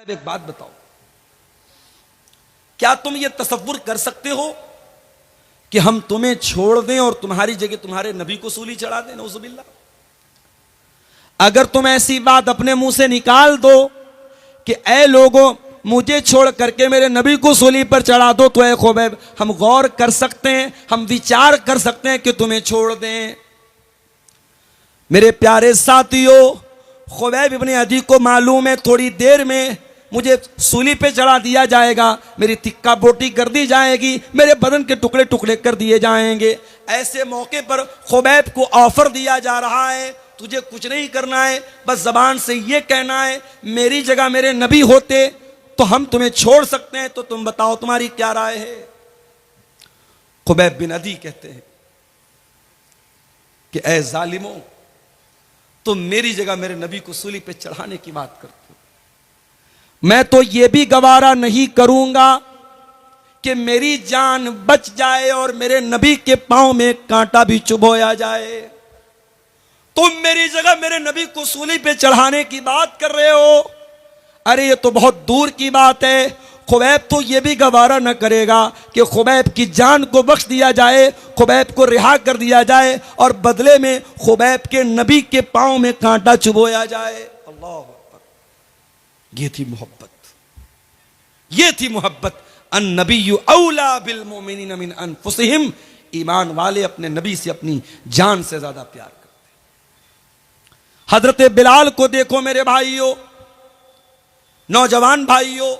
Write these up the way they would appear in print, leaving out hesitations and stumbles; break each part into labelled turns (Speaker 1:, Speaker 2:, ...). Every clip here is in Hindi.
Speaker 1: एक बात बताओ, क्या तुम ये तसव्वुर कर सकते हो कि हम तुम्हें छोड़ दें और तुम्हारी जगह तुम्हारे नबी को सूली चढ़ा दें? नऊजुबिल्लाह। अगर तुम ऐसी बात अपने मुंह से निकाल दो कि ऐ लोगों, मुझे छोड़ करके मेरे नबी को सूली पर चढ़ा दो, तो ऐ खुबैब, हम गौर कर सकते हैं, हम विचार कर सकते हैं कि तुम्हें छोड़ दें। मेरे प्यारे साथियों, खुबैब इब्ने अदी को मालूम है थोड़ी देर में मुझे सूली पे चढ़ा दिया जाएगा, मेरी तिक्का बोटी कर दी जाएगी, मेरे बदन के टुकड़े टुकड़े कर दिए जाएंगे। ऐसे मौके पर खुबैब को ऑफर दिया जा रहा है, तुझे कुछ नहीं करना है, बस जबान से ये कहना है मेरी जगह मेरे नबी होते तो हम तुम्हें छोड़ सकते हैं, तो तुम बताओ तुम्हारी क्या राय है? खुबैब बिन अदी कहते हैं कि ऐ जालिमों, तुम मेरी जगह मेरे नबी को सूली पे चढ़ाने की बात करते हो, मैं तो यह भी गवारा नहीं करूंगा कि मेरी जान बच जाए और मेरे नबी के पांव में कांटा भी चुभोया जाए। तुम मेरी जगह मेरे नबी को सूली पे चढ़ाने की बात कर रहे हो? अरे ये तो बहुत दूर की बात है। खुबैब तो यह भी गवारा न करेगा कि खुबैब की जान को बख्श दिया जाए, खुबैब को रिहा कर दिया जाए और बदले में खुबैब के नबी के पांव में कांटा चुभोया जाए। अल्लाह अकबर। ये थी मोहब्बत, ये थी मोहब्बत। अन नबिय्यु औला बिल मोमिनीन मिन अनफुसिहिम, ईमान वाले अपने नबी से अपनी जान से ज्यादा प्यार करते। हजरत बिलाल को देखो मेरे भाइयों, नौजवान भाइयों,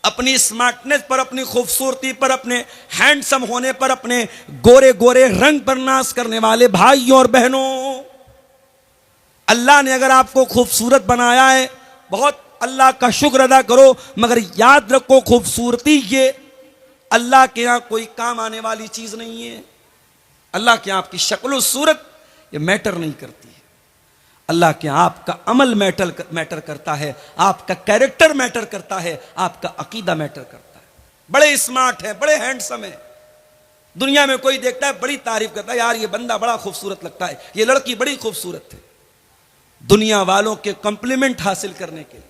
Speaker 1: अपनी स्मार्टनेस पर, अपनी खूबसूरती पर, अपने हैंडसम होने पर, अपने गोरे गोरे रंग पर नाज करने वाले भाइयों और बहनों, अल्लाह ने अगर आपको खूबसूरत बनाया है, बहुत अल्लाह का शुक्र अदा करो, मगर याद रखो खूबसूरती ये अल्लाह के यहां कोई काम आने वाली चीज नहीं है। अल्लाह के यहां आपकी शक्ल सूरत ये मैटर नहीं करती है। अल्लाह के यहां आपका अमल मैटर करता है, आपका कैरेक्टर मैटर करता है, आपका अकीदा मैटर करता है। बड़े स्मार्ट है, बड़े हैंडसम है, दुनिया में कोई देखता है बड़ी तारीफ करता है, यार ये बंदा बड़ा खूबसूरत लगता है, ये लड़की बड़ी खूबसूरत है। दुनिया वालों के कॉम्प्लीमेंट हासिल करने के लिए,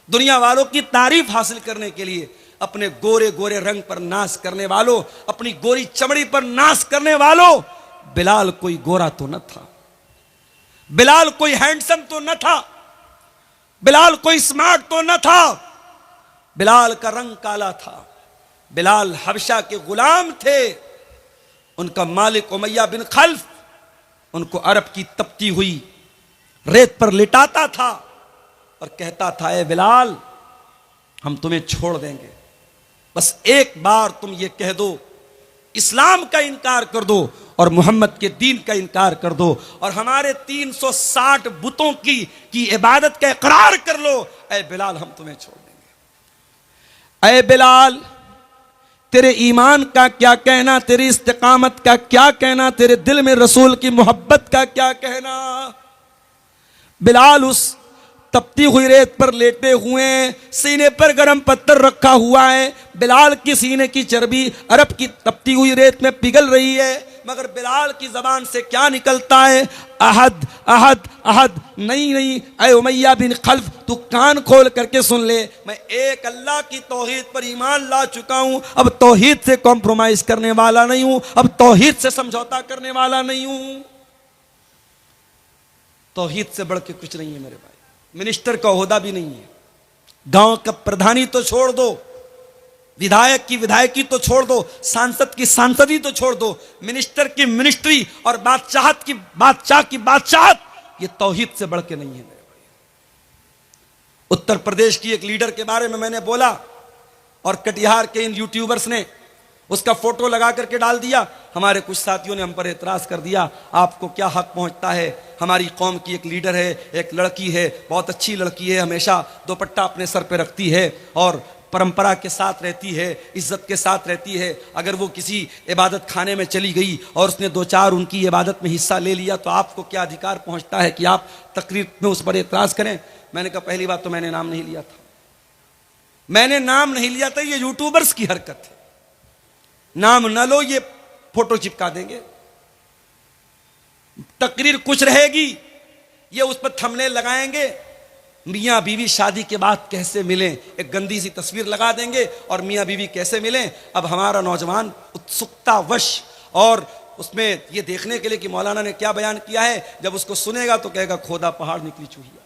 Speaker 1: दुनिया वालों की तारीफ हासिल करने के लिए, अपने गोरे गोरे रंग पर नाश करने वालों, अपनी गोरी चमड़ी पर नाश करने वालों, बिलाल कोई गोरा तो न था, बिलाल कोई हैंडसम तो न था, बिलाल कोई स्मार्ट तो न था, बिलाल का रंग काला था। बिलाल हबशा के गुलाम थे, उनका मालिक उमैया बिन खल्फ उनको अरब की तपती हुई रेत पर लिटाता था और कहता था, ए बिलाल, हम तुम्हें छोड़ देंगे, बस एक बार तुम ये कह दो, इस्लाम का इनकार कर दो और मोहम्मद के दीन का इनकार कर दो और हमारे 360 बुतों की इबादत का इकरार कर लो, ऐ बिलाल हम तुम्हें छोड़ देंगे। ऐ बिलाल, तेरे ईमान का क्या कहना, तेरी इस्तिकामत का क्या कहना, तेरे दिल में रसूल की मोहब्बत का क्या कहना? बिलाल उस तपती हुई रेत पर लेटे हुए हैं, सीने पर गर्म पत्थर रखा हुआ है, बिलाल की सीने की चर्बी अरब की तपती हुई रेत में पिघल रही है, मगर बिलाल की जबान से क्या निकलता है? अहद अहद अहद। नहीं नहीं, ऐ उमैया बिन खल्फ, तू कान खोल करके सुन ले, मैं एक अल्लाह की तौहीद पर ईमान ला चुका हूं, अब तौहीद से कॉम्प्रोमाइज करने वाला नहीं हूं, अब तौहीद से समझौता करने वाला नहीं हूं। तौहीद से बढ़ के कुछ नहीं है मेरे भाई। मिनिस्टर का ओहदा भी नहीं है, गांव का प्रधानी तो छोड़ दो, विधायक की विधायकी तो छोड़ दो, सांसद की सांसदी तो छोड़ दो, मिनिस्टर की मिनिस्ट्री और बादशाह की बादशाहत, ये तौहीद से बढ़ के नहीं है मेरे भाई। उत्तर प्रदेश की एक लीडर के बारे में मैंने बोला और कटिहार के इन यूट्यूबर्स ने उसका फोटो लगा करके डाल दिया। हमारे कुछ साथियों ने हम पर एतराज कर दिया, आपको क्या हक पहुंचता है? हमारी कौम की एक लीडर है, एक लड़की है, बहुत अच्छी लड़की है, हमेशा दुपट्टा अपने सर पे रखती है और परंपरा के साथ रहती है, इज्जत के साथ रहती है। अगर वो किसी इबादत खाने में चली गई और उसने दो चार उनकी इबादत में हिस्सा ले लिया, तो आपको क्या अधिकार पहुंचता है कि आप तकरीर में उस पर एतराज करें? मैंने कहा, पहली बात तो मैंने नाम नहीं लिया था, मैंने नाम नहीं लिया था, ये यूट्यूबर्स की हरकत है। नाम न लो, ये फोटो चिपका देंगे, तकरीर कुछ रहेगी, ये उस पर थंबनेल लगाएंगे, मियाँ बीवी शादी के बाद कैसे मिलें, एक गंदी सी तस्वीर लगा देंगे और मियाँ बीवी कैसे मिलें। अब हमारा नौजवान उत्सुकतावश और उसमें ये देखने के लिए कि मौलाना ने क्या बयान किया है, जब उसको सुनेगा तो कहेगा खोदा पहाड़ निकली चूहिया।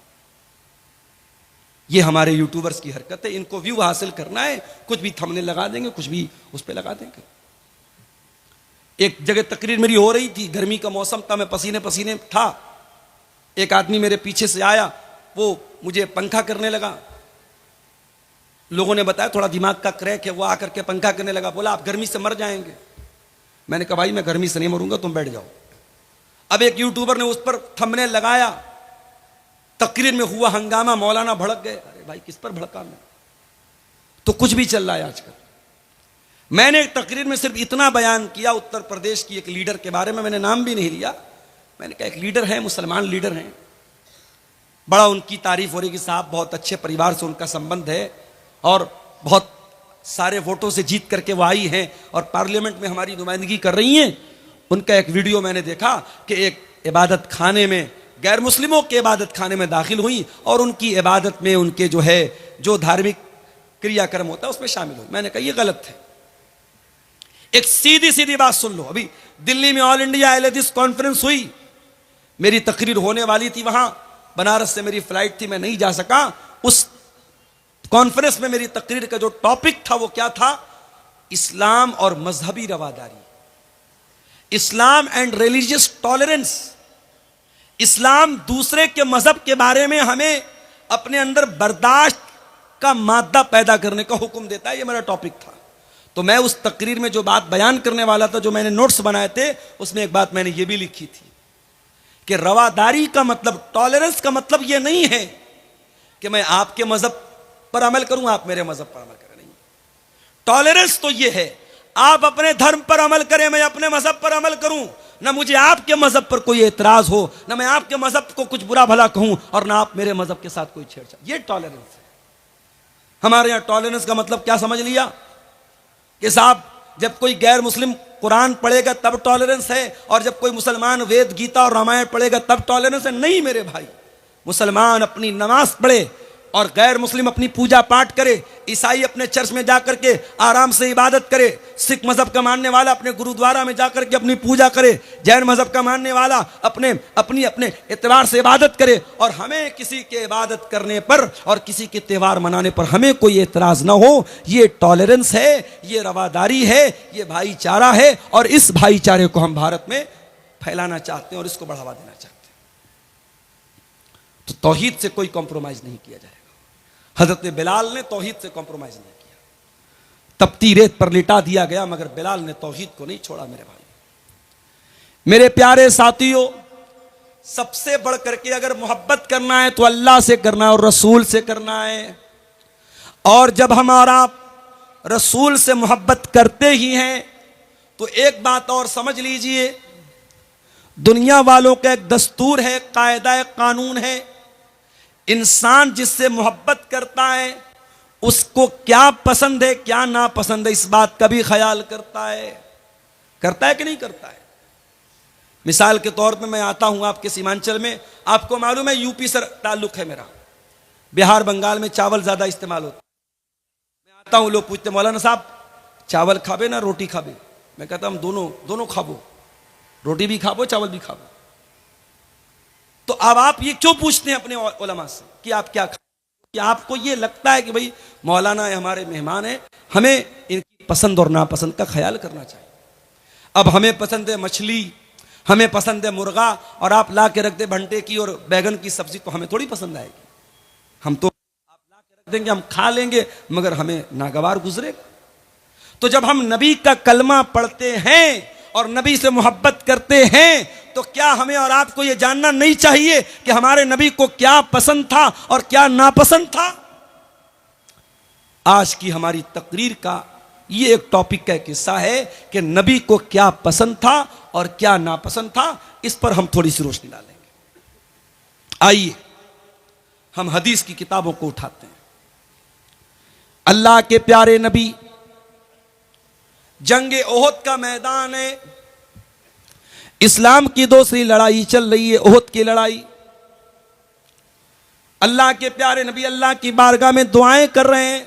Speaker 1: ये हमारे यूट्यूबर्स की हरकत है, इनको व्यू हासिल करना है, कुछ भी थंबनेल लगा देंगे, कुछ भी उस पर लगा देंगे। एक जगह तकरीर मेरी हो रही थी, गर्मी का मौसम था, मैं पसीने पसीने था। एक आदमी मेरे पीछे से आया, वो मुझे पंखा करने लगा। लोगों ने बताया थोड़ा दिमाग का क्रैक है, वो आकर के पंखा करने लगा। बोला आप गर्मी से मर जाएंगे। मैंने कहा भाई मैं गर्मी से नहीं मरूंगा, तुम बैठ जाओ। अब एक यूट्यूबर ने उस पर थंबनेल लगाया, तकरीर में हुआ हंगामा, मौलाना भड़क गए। अरे भाई किस पर भड़का मैं, तो कुछ भी चल रहा है आजकल। मैंने तकरीर में सिर्फ इतना बयान किया, उत्तर प्रदेश की एक लीडर के बारे में, मैंने नाम भी नहीं लिया। मैंने कहा एक लीडर है, मुसलमान लीडर हैं, बड़ा उनकी तारीफ हो रही कि साहब बहुत अच्छे परिवार से उनका संबंध है और बहुत सारे वोटों से जीत करके वो आई हैं और पार्लियामेंट में हमारी नुमाइंदगी कर रही हैं। उनका एक वीडियो मैंने देखा कि एक इबादत खाने में, गैर मुस्लिमों के इबादत खाने में दाखिल हुई और उनकी इबादत में उनके जो है जो धार्मिक क्रियाक्रम होता है उसमें शामिल हुई। मैंने कहा ये गलत है। एक सीधी सीधी बात सुन लो, अभी दिल्ली में ऑल इंडिया अहले हदीस कॉन्फ्रेंस हुई, मेरी तकरीर होने वाली थी वहां, बनारस से मेरी फ्लाइट थी, मैं नहीं जा सका। उस कॉन्फ्रेंस में मेरी तकरीर का जो टॉपिक था वो क्या था, इस्लाम और मजहबी रवादारी, इस्लाम एंड रिलीजियस टॉलरेंस। इस्लाम दूसरे के मजहब के बारे में हमें अपने अंदर बर्दाश्त का मादा पैदा करने का हुक्म देता है, ये मेरा टॉपिक था। तो मैं उस तकरीर में जो बात बयान करने वाला था, जो मैंने नोट्स बनाए थे, उसमें एक बात मैंने ये भी लिखी थी कि रवादारी का मतलब, टॉलरेंस का मतलब ये नहीं है कि मैं आपके मजहब पर अमल करूं, आप मेरे मजहब पर अमल करें। नहीं, टॉलरेंस तो ये है आप अपने धर्म पर अमल करें, मैं अपने मजहब पर अमल करूं, ना मुझे आपके मजहब पर कोई एतराज हो, ना मैं आपके मजहब को कुछ बुरा भला कहूं और ना आप मेरे मजहब के साथ कोई छेड़छाड़। ये टॉलरेंस है। हमारे यहां टॉलरेंस का मतलब क्या समझ लिया कि साहब जब कोई गैर मुस्लिम कुरान पढ़ेगा तब टॉलरेंस है और जब कोई मुसलमान वेद गीता और रामायण पढ़ेगा तब टॉलरेंस है। नहीं मेरे भाई, मुसलमान अपनी नमाज पढ़े और गैर मुस्लिम अपनी पूजा पाठ करे, ईसाई अपने चर्च में जाकर के आराम से इबादत करे, सिख मजहब का मानने वाला अपने गुरुद्वारा में जाकर के अपनी पूजा करे, जैन मजहब का मानने वाला अपने एतबार से इबादत करे, और हमें किसी के इबादत करने पर और किसी के त्यौहार मनाने पर हमें कोई एतराज ना हो। ये टॉलरेंस है, ये रवादारी है, ये भाईचारा है और इस भाईचारे को हम भारत में फैलाना चाहते हैं और इसको बढ़ावा देना चाहते हैं। तो तौहीद से कोई कॉम्प्रोमाइज नहीं किया जाएगा। हजरत बिलाल ने तौहीद से कॉम्प्रोमाइज नहीं किया, तपती रेत पर लिटा दिया गया, मगर बिलाल ने तौहीद को नहीं छोड़ा। मेरे भाई, मेरे प्यारे साथियों, सबसे बढ़ करके अगर मोहब्बत करना है तो अल्लाह से करना है और रसूल से करना है। और जब हमारा रसूल से मोहब्बत करते ही हैं तो एक बात और समझ लीजिए, दुनिया वालों का एक दस्तूर है, कायदा है, कानून है, इंसान जिससे मोहब्बत करता है उसको क्या पसंद है क्या नापसंद है, इस बात का भी ख्याल करता है कि नहीं करता है। मिसाल के तौर पे मैं आता हूं आपके सीमांचल में, आपको मालूम है यूपी से ताल्लुक है मेरा, बिहार बंगाल में चावल ज्यादा इस्तेमाल होता है। मैं आता हूं, लोग पूछते मौलाना साहब चावल खाबे ना रोटी खाबे, मैं कहता हम दोनों खाबो, रोटी भी खाबो चावल भी खाबो। तो अब आप ये क्यों पूछते हैं अपने उलमा से कि आप क्या खाते? कि आपको ये लगता है कि भाई मौलाना है, हमारे मेहमान हैं, हमें इनकी पसंद और नापसंद का ख्याल करना चाहिए। अब हमें पसंद है मछली, हमें पसंद है मुर्गा, और आप ला के रख दे भंटे की और बैगन की सब्जी, तो हमें थोड़ी पसंद आएगी। हम तो आप ला के रख देंगे, हम खा लेंगे, मगर हमें नागवार गुजरेगा। तो जब हम नबी का कलमा पढ़ते हैं और नबी से मोहब्बत करते हैं तो क्या हमें और आपको यह जानना नहीं चाहिए कि हमारे नबी को क्या पसंद था और क्या नापसंद था? आज की हमारी तकरीर का ये एक टॉपिक का किस्सा है कि नबी को क्या पसंद था और क्या नापसंद था, इस पर हम थोड़ी सी रोशनी डालेंगे। आइए हम हदीस की किताबों को उठाते हैं। अल्लाह के प्यारे नबी, जंगे ओहद का मैदान है, इस्लाम की दूसरी लड़ाई चल रही है, ओहद की लड़ाई। अल्लाह के प्यारे नबी अल्लाह की बारगाह में दुआएं कर रहे हैं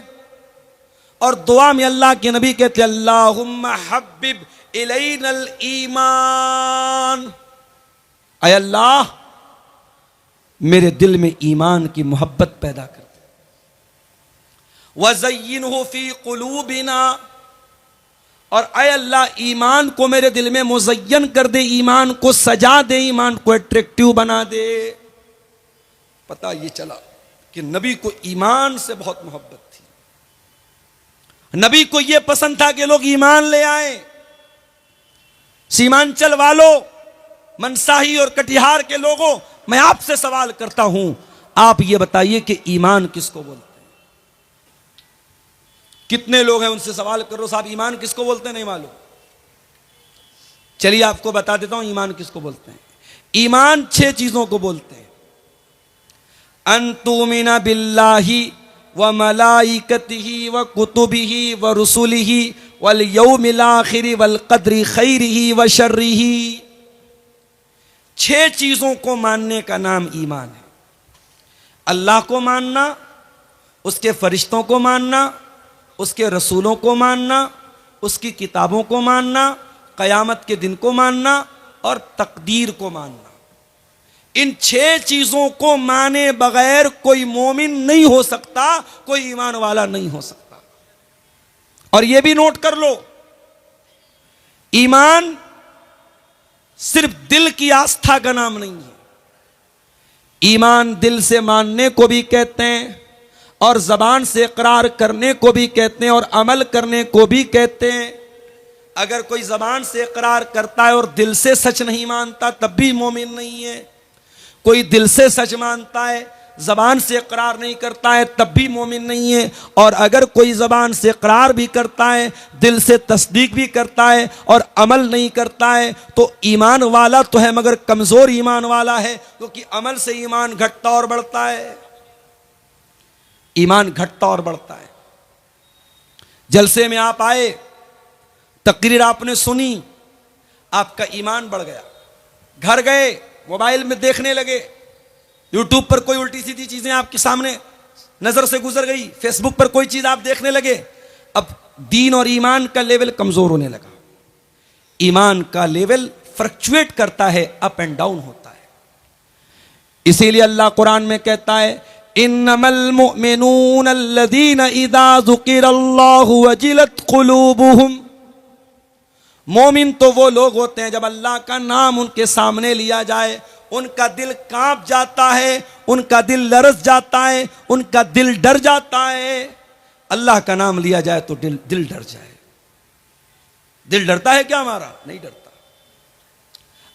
Speaker 1: और दुआ में अल्लाह के नबी कहते हैं अल्लाहुम्मा हब्बिब इलैनल ईमान, ऐ अल्लाह मेरे दिल में ईमान की मोहब्बत पैदा कर दे, वज़य्यिनहु फी क़ुलूबिना, और ऐ अल्लाह ईमान को मेरे दिल में मुज़य्यन कर दे, ईमान को सजा दे, ईमान को अट्रैक्टिव बना दे। पता ये चला कि नबी को ईमान से बहुत मोहब्बत थी। नबी को यह पसंद था कि लोग ईमान ले आए। सीमांचल वालों, मनसाही और कटिहार के लोगों, मैं आपसे सवाल करता हूं, आप ये बताइए कि ईमान किसको बोलते हैं? कितने लोग हैं उनसे सवाल करो, साहब ईमान किसको बोलते हैं? नहीं मालूम। चलिए आपको बता देता हूं ईमान किसको बोलते हैं। ईमान 6 चीजों को बोलते हैं। अंतुमिना बिल्लाही व मलाइकतिही व कुतुबिही व रुसुलिही वल यौमिल आखिर वल कद्रि खैरिही व शर्रिही। 6 चीजों को मानने का नाम ईमान है। अल्लाह को मानना, उसके फरिश्तों को मानना, उसके रसूलों को मानना, उसकी किताबों को मानना, कयामत के दिन को मानना और तकदीर को मानना। इन 6 चीजों को माने बगैर कोई मोमिन नहीं हो सकता, कोई ईमान वाला नहीं हो सकता। और यह भी नोट कर लो, ईमान सिर्फ दिल की आस्था का नाम नहीं है। ईमान दिल से मानने को भी कहते हैं और जबान से इकरार करने को भी कहते हैं और अमल करने को भी कहते हैं। अगर कोई जबान से इकरार करता है और दिल से सच नहीं मानता तब भी मोमिन नहीं है। कोई दिल से सच मानता है, जबान से इकरार नहीं करता है तब भी मोमिन नहीं है। और अगर कोई जबान से इकरार भी करता है, दिल से तस्दीक भी करता है और अमल नहीं करता है तो ईमान वाला तो है मगर कमजोर ईमान वाला है, क्योंकि अमल से ईमान घटता और बढ़ता है। ईमान घटता और बढ़ता है। जलसे में आप आए, तकरीर आपने सुनी, आपका ईमान बढ़ गया। घर गए, मोबाइल में देखने लगे, यूट्यूब पर कोई उल्टी सीधी चीजें आपके सामने नजर से गुजर गई, फेसबुक पर कोई चीज आप देखने लगे, अब दीन और ईमान का लेवल कमजोर होने लगा। ईमान का लेवल फ्लक्चुएट करता है, अप एंड डाउन होता है। इसीलिए अल्लाह कुरान में कहता है इन्नमल मुमिनून अल्लज़ीना इज़ा ज़ुकिरल्लाहु वजिलत क़ुलूबुहुम। मोमिन तो वो लोग होते हैं जब अल्लाह का नाम उनके सामने लिया जाए उनका दिल कांप जाता है, उनका दिल लरस जाता है, उनका दिल डर जाता है। अल्लाह का नाम लिया जाए तो दिल डर जाए। दिल डरता है क्या हमारा? नहीं डरता।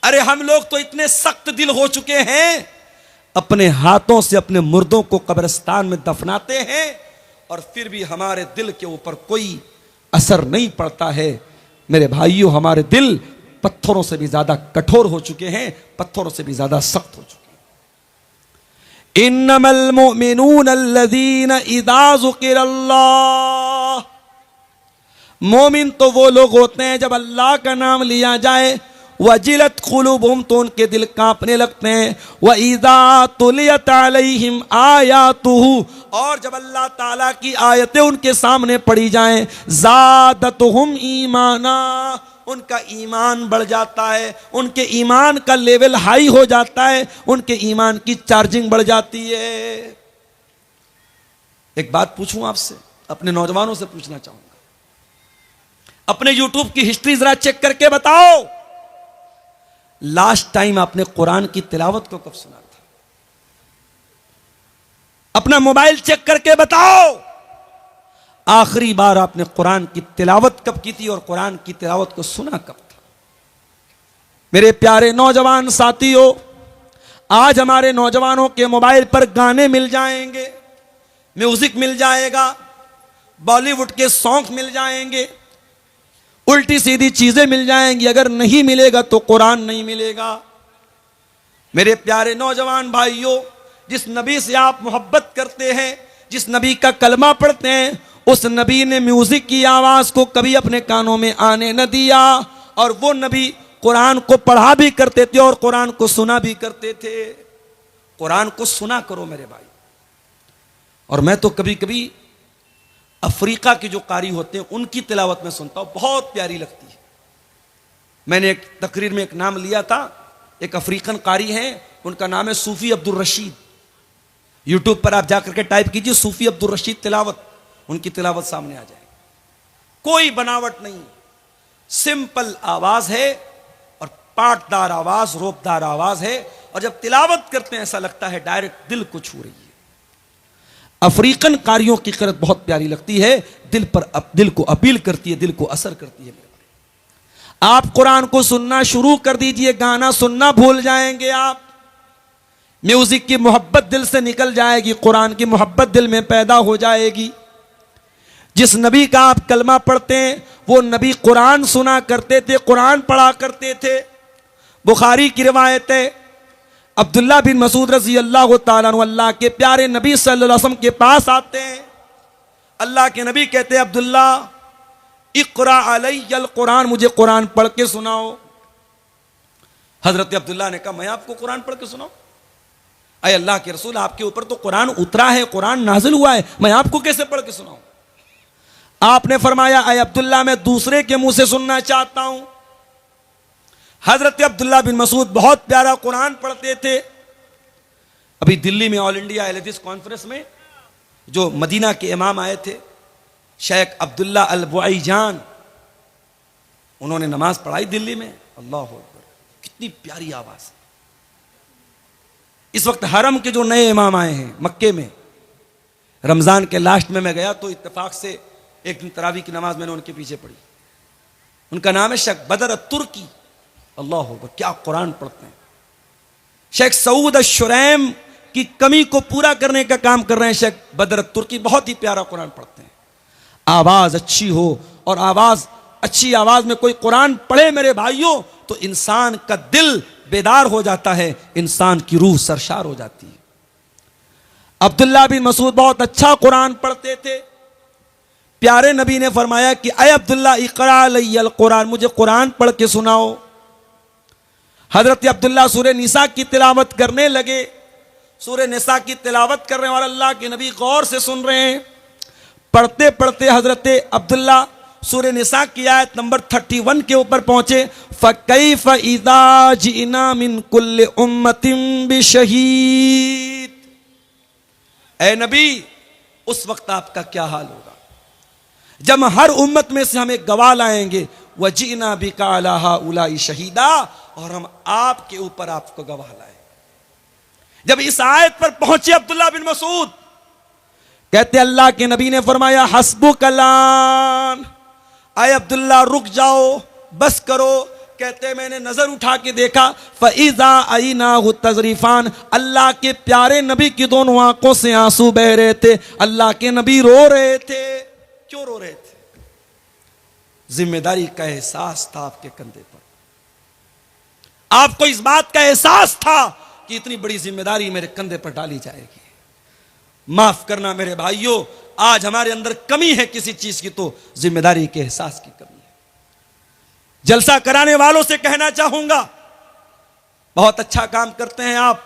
Speaker 1: अरे हम लोग तो इतने सख्त दिल हो चुके हैं, अपने हाथों से अपने मुर्दों को कब्रिस्तान में दफनाते हैं और फिर भी हमारे दिल के ऊपर कोई असर नहीं पड़ता है। मेरे भाइयों, हमारे दिल पत्थरों से भी ज्यादा कठोर हो चुके हैं, पत्थरों से भी ज्यादा सख्त हो चुके हैं। इन्नमल मुमिनून अल्लज़ीना इज़ा ज़ुकिरल्लाह। मोमिन तो वो लोग होते हैं जब अल्लाह का नाम लिया जाए, वजिलत क़ुलूबुहुम तो उनके दिल कांपने लगते हैं, व इज़ा तुलियत अलैहिम आयातुहु और जब अल्लाह ताला की आयतें उनके सामने पढ़ी जाएं, ज़ादतहुम ईमाना उनका ईमान बढ़ जाता है, उनके ईमान का लेवल हाई हो जाता है, उनके ईमान की चार्जिंग बढ़ जाती है। एक बात पूछूं आपसे, अपने नौजवानों से पूछना चाहूंगा, अपने यूट्यूब की हिस्ट्री जरा चेक करके बताओ, लास्ट टाइम आपने कुरान की तिलावत को कब सुना था? अपना मोबाइल चेक करके बताओ, आखिरी बार आपने कुरान की तिलावत कब की थी और कुरान की तिलावत को सुना कब था? मेरे प्यारे नौजवान साथियों, आज हमारे नौजवानों के मोबाइल पर गाने मिल जाएंगे, म्यूजिक मिल जाएगा, बॉलीवुड के सॉन्ग मिल जाएंगे, उल्टी सीधी चीजें मिल जाएंगी। अगर नहीं मिलेगा तो कुरान नहीं मिलेगा। मेरे प्यारे नौजवान भाइयों, जिस नबी से आप मोहब्बत करते हैं, जिस नबी का कलमा पढ़ते हैं, उस नबी ने म्यूजिक की आवाज को कभी अपने कानों में आने न दिया और वो नबी कुरान को पढ़ा भी करते थे और कुरान को सुना भी करते थे। कुरान को सुना करो मेरे भाई, और मैं तो कभी कभी अफ्रीका के जो कारी होते हैं उनकी तिलावत में सुनता हूं, बहुत प्यारी लगती है। मैंने एक तकरीर में एक नाम लिया था, एक अफ्रीकन कारी हैं, उनका नाम है सूफी अब्दुल रशीद। यूट्यूब पर आप जाकर के टाइप कीजिए सूफी अब्दुल रशीद तिलावत, उनकी तिलावत सामने आ जाएगी। कोई बनावट नहीं, सिंपल आवाज है और पाटदार आवाज, रोपदार आवाज है, और जब तिलावत करते हैं ऐसा लगता है डायरेक्ट दिल को छू रही है। अफ्रीकन कारियों की क़िरात बहुत प्यारी लगती है, दिल को अपील करती है, दिल को असर करती है। आप कुरान को सुनना शुरू कर दीजिए, गाना सुनना भूल जाएंगे आप। म्यूजिक की मोहब्बत दिल से निकल जाएगी, कुरान की मोहब्बत दिल में पैदा हो जाएगी। जिस नबी का आप कलमा पढ़ते हैं वो नबी कुरान सुना करते थे, कुरान पढ़ा करते थे। बुखारी की रिवायत है, अब्दुल्ला बिन मसूद रजी अल्लाह तआला अन्हु अल्लाह के प्यारे नबी सल्लल्लाहु अलैहि वसल्लम के पास आते हैं। अल्लाह के नबी कहते हैं, अब्दुल्ला इक़रा अलैयल कुरान, मुझे कुरान पढ़ के सुनाओ। हजरत अब्दुल्ला ने कहा, मैं आपको कुरान पढ़ के सुनाऊं? अय अल्लाह के रसूल, आपके ऊपर तो कुरान उतरा है, कुरान नाजिल हुआ है, मैं आपको कैसे पढ़ के सुनाऊं? आपने फरमाया, अय अब्दुल्ला, मैं दूसरे के मुंह से सुनना चाहता हूं। हजरत अब्दुल्ला बिन मसूद बहुत प्यारा कुरान पढ़ते थे। अभी दिल्ली में ऑल इंडिया अहले हदीस कॉन्फ्रेंस में जो मदीना के इमाम आए थे, शेख अब्दुल्ला अल बुआईजान, उन्होंने नमाज पढ़ाई दिल्ली में। अल्लाह अकबर, कितनी प्यारी आवाज है। इस वक्त हरम के जो नए इमाम आए हैं मक्के में, रमजान के लास्ट में मैं गया तो इत्तेफाक से एक दिन तरावी की नमाज मैंने उनके पीछे पढ़ी। उनका नाम है शेख बदर तुर्की। अल्लाह अकबर, क्या कुरान पढ़ते हैं। शेख सऊद अश-शुरैम की कमी को पूरा करने का काम कर रहे हैं शेख बदर तुर्की, बहुत ही प्यारा कुरान पढ़ते हैं। आवाज अच्छी हो, और आवाज अच्छी आवाज में कोई कुरान पढ़े मेरे भाइयों, तो इंसान का दिल बेदार हो जाता है, इंसान की रूह सरशार हो जाती है। अब्दुल्ला बिन मसूद बहुत अच्छा कुरान पढ़ते थे। प्यारे नबी ने फरमाया कि अय अब्दुल्ला इक़रा अलैयल कुरान, मुझे कुरान पढ़ के सुनाओ। हजरत अब्दुल्ला सूरह निसा की तिलावत करने लगे। सूरह निसा की तिलावत कर रहे हैं और अल्लाह के नबी गौर से सुन रहे हैं। पढ़ते पढ़ते हजरत अब्दुल्ला सूरह निसा की आयत नंबर 31 के ऊपर पहुंचे। फ़कैफ़ इज़ा जिना मिन कुल्लि उम्मतिन बिशहीद, ऐ नबी उस वक्त आपका क्या हाल होगा जब हर उम्मत में से हम एक गवाह लाएंगे। वजीना बिका अला हाउलाई शहीदा, और हम आपके ऊपर आपको गवाह लाए। जब इस आयत पर पहुंचे अब्दुल्ला बिन मसूद, कहते अल्लाह के नबी ने फरमाया हस्बुक अलान, आए अब्दुल्ला रुक जाओ, बस करो। कहते मैंने नजर उठा के देखा, फ़इज़ा अयनाहु तज़रीफ़ान, अल्लाह के प्यारे नबी की दोनों आंखों से आंसू बह रहे थे। अल्लाह के नबी रो रहे थे। क्यों रो रहे थे? जिम्मेदारी का एहसास था आपके कंधे पर। आपको इस बात का एहसास था कि इतनी बड़ी जिम्मेदारी मेरे कंधे पर डाली जाएगी। माफ करना मेरे भाइयों, आज हमारे अंदर कमी है किसी चीज की, तो जिम्मेदारी के एहसास की कमी है। जलसा कराने वालों से कहना चाहूंगा, बहुत अच्छा काम करते हैं आप।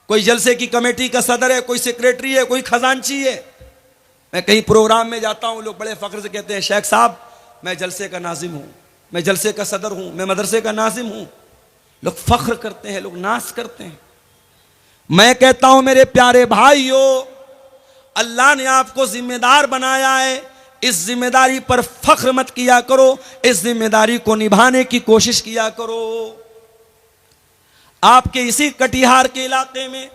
Speaker 1: कोई जलसे की कमेटी का सदर है, कोई सेक्रेटरी है, कोई खजांची है। मैं कहीं प्रोग्राम में जाता हूं, लोग बड़े फख्र से कहते हैं शेख साहब मैं जलसे का नाजिम हूं, मैं जलसे का सदर हूं, मैं मदरसे का नाजिम हूं। लोग फख्र करते हैं, लोग नाज करते हैं। मैं कहता हूं मेरे प्यारे भाइयों, अल्लाह ने आपको जिम्मेदार बनाया है, इस जिम्मेदारी पर फख्र मत किया करो, इस जिम्मेदारी को निभाने की कोशिश किया करो। आपके इसी कटिहार के इलाके में